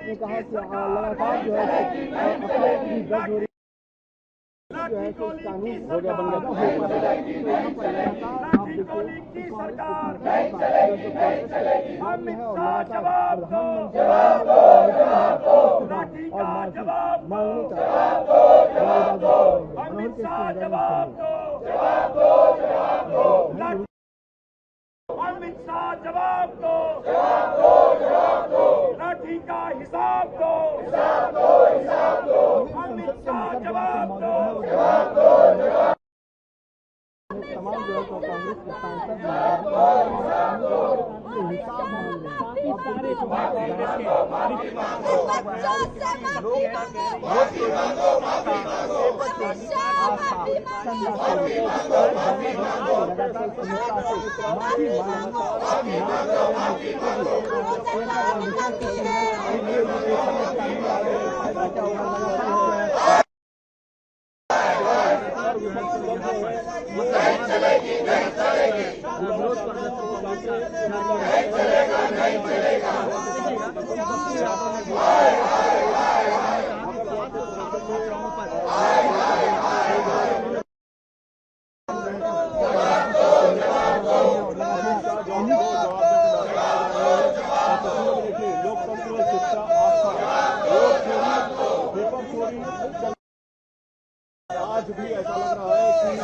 ने कहा कि लगातार जो है कानून हो गया बन अमित शाह जवाब दो, लाठी का हिसाब दो, अमित शाह जवाब दो। तमाम जो है कांग्रेस के सांसद आज भी ऐसा लग रहा है कि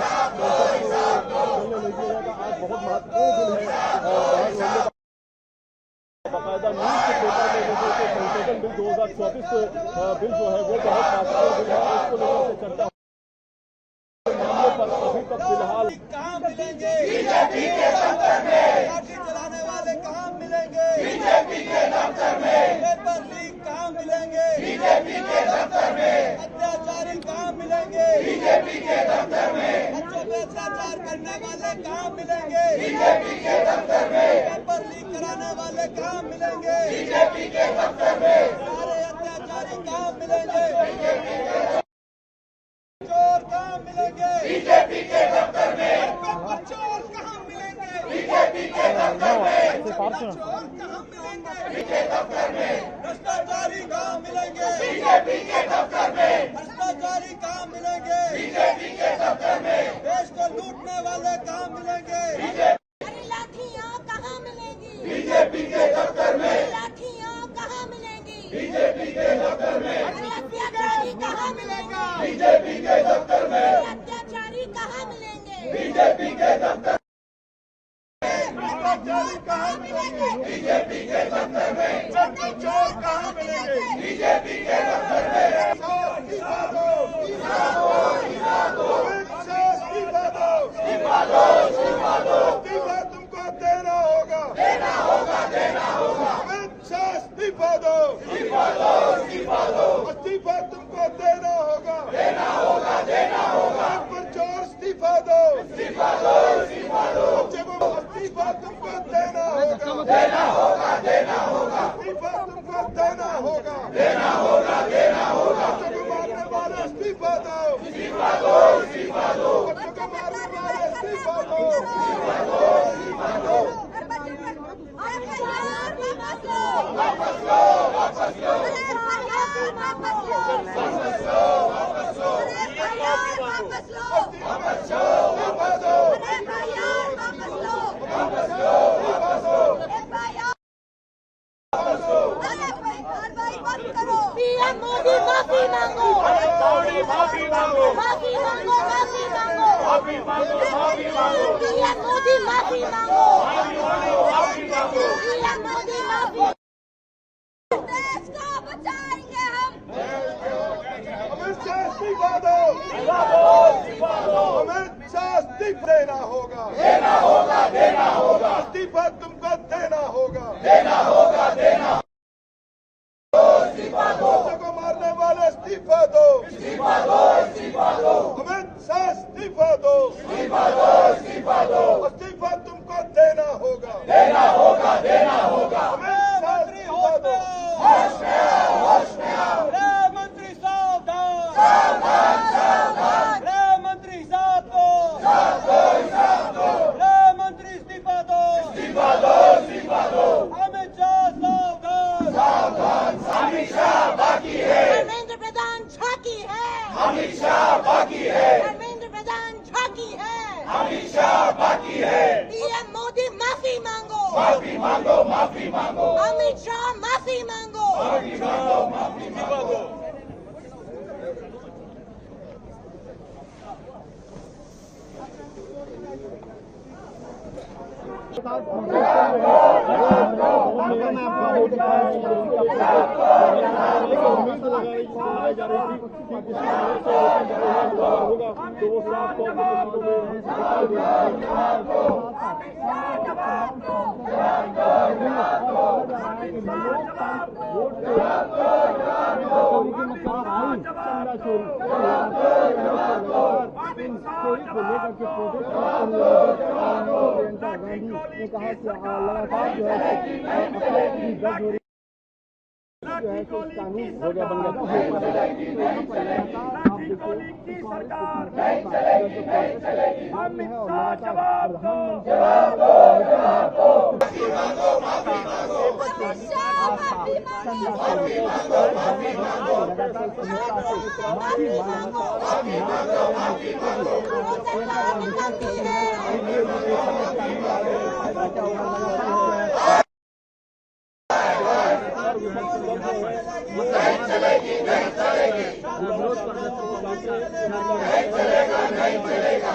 आज बहुत महत्वपूर्ण दिन है और बाकायदा न्यूज के पेपर में जैसे संशोधन बिल 2024 बिल जो है वो बहुत महत्वपूर्ण बिल है। इसको लेकर के चर्चा मामले पर अभी तक फिलहाल कहाँ मिलेंगे बीजेपी के दफ्तर में, लाठी चलाने वाले कहाँ मिलेंगे बीजेपी के दफ्तर में, पेपर लीक कहाँ मिलेंगे बीजेपी के दफ्तर में, अत्याचारी कहाँ मिलेंगे बीजेपी के दफ्तर में, बच्चों पे अत्याचार करने वाले कहाँ मिलेंगे बीजेपी के दफ्तर में, पेपर लीक कराने वाले कहाँ मिलेंगे बीजेपी के दफ्तर में, सारे अत्याचारी कहाँ मिलेंगे चोर कहाँ मिलेंगे बीजेपी के दफ्तर में, चोर कहाँ मिलेंगे बीजेपी के दफ्तर में, चोर कहाँ मिलेंगे बीजेपी के दफ्तर में, भ्रष्टाचारी कहाँ मिलेंगे बीजेपी के दफ्तर में, भ्रष्टाचारी कहाँ मिलेंगे बीजेपी के दफ्तर में, देश को लूटने वाले कहाँ मिलेंगे लाठियाँ कहाँ मिलेंगी बीजेपी के दफ्तर में, लाठियाँ कहाँ मिलेंगी बीजेपी के दफ्तर में, अत्याचारी कहाँ मिलेगा बीजेपी के दफ्तर में, अत्याचारी कहाँ मिलेंगे बीजेपी के दफ्तर भ्रष्टाचारी कहाँ मिलेंगे बीजेपी के दफ्तर में, चोर कहाँ मिलेंगे बीजेपी के दफ्तर में, इस्तीफा दो, इस्तीफा दो, इस्तीफा दो, इस्तीफा दो, इस्तीफा दो, इस्तीफा तुमको देना होगा, देना होगा, देना होगा, इस्तीफा दो, इस्तीफा दो, इस्तीफा दो, इस्तीफा तुमको देना होगा, देना होगा, देना होगा, पर चोर इस्तीफा दो, इस्तीफा दो, इस्तीफा दो, इस्तीफा तुमको देना होगा, देना होगा, देना होगा, इस्तीफा तुमको देना होगा, देना होगा, देना होगा, बच्चों को मारने वाले इस्तीफा दो, इस्तीफा दो, इस्तीफा दो, बच्चों को मारने वाले इस्तीफा दो, इस्तीफा दो, इस्तीफा दो, वापस लो, वापस लो, पीएम मोदी माफी मांगो, माफी मांगो, माफी मांगो, माफी मांगो, माफी मांगो, माफी मांगो, पीएम मोदी माफी मांगो, माफी मांगो, पीएम मोदी माफी। देश को बचाएंगे हम। अमित शाह इस्तीफा दो, अमित शाह इस्तीफा देना होगा, देना होगा, देना होगा, इस्तीफा तुमको देना होगा, देना होगा, देना इस्तीफा दो, इस्तीफा दो, इस्तीफा दो। अमित शाह इस्तीफा दो, इस्तीफा दो, इस्तीफा दो। इस्तीफा तुमको देना होगा, देना होगा, देना होगा। अमित शाह इस्तीफा दो। होश में आओ, होश में आओ। गृह मंत्री सावधान, सावधान, सावधान। गृह मंत्री हिसाब दो, हिसाब दो, हिसाब दो। गृह मंत्री इस्तीफा दो, इस्तीफा दो, इस्तीफा दो। अमित शाह सावधान, सावधान, अमित शाह बाकी है, धर्मेंद्र प्रधान झांकी है, अमित शाह बाकी है, धर्मेंद्र प्रधान झांकी है। अमित शाह बाकी है। पीएम मोदी माफी मांगो, माफी मांगो, माफी मांगो। अमित शाह माफी मांगो। माफी मांगो, माफी मांगो। उम्मीद लगाई जा रही थी कि किसी होगा तो वो साफ तौर ने कहा कि लगातार जो है कानून हो गया बन गया अमित शाह माफी मांगो, माफी मांगो। सरकार निकलती है। नहीं चलेगी, नहीं चलेगी, नहीं चलेगा, नहीं चलेगा।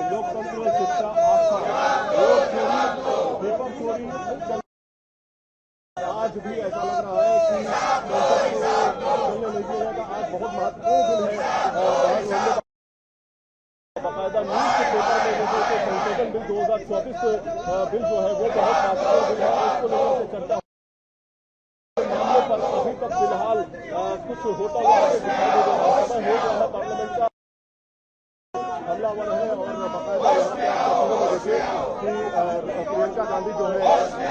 लोकतंत्र, शिक्षा, आस्था, पेपर चोरी आज भी ऐसा लग रहा है कि चलने नहीं दिया जाएगा। आज बहुत महत्वपूर्ण दिन है। बाकायदा न्यूज के पेपर में जैसे कि संशोधन बिल 2024 बिल जो है वो बहुत महत्वपूर्ण बिल है। इसको लेकर के चर्चा मामले पर अभी तक फिलहाल कुछ होता हुआ दिखाई दे रहा है। समय हो गया है पार्लियामेंट का हमलावर है और बाकायदा यहाँ पे आप देखिए कि प्रियंका गांधी जो है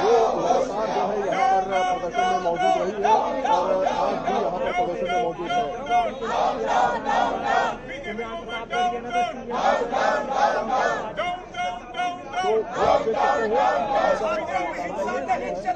वो लगातार जो है यहाँ पर प्रदर्शन में मौजूद रही है और आज भी यहाँ पर प्रदर्शन में मौजूद है। तो आप देख सकते हैं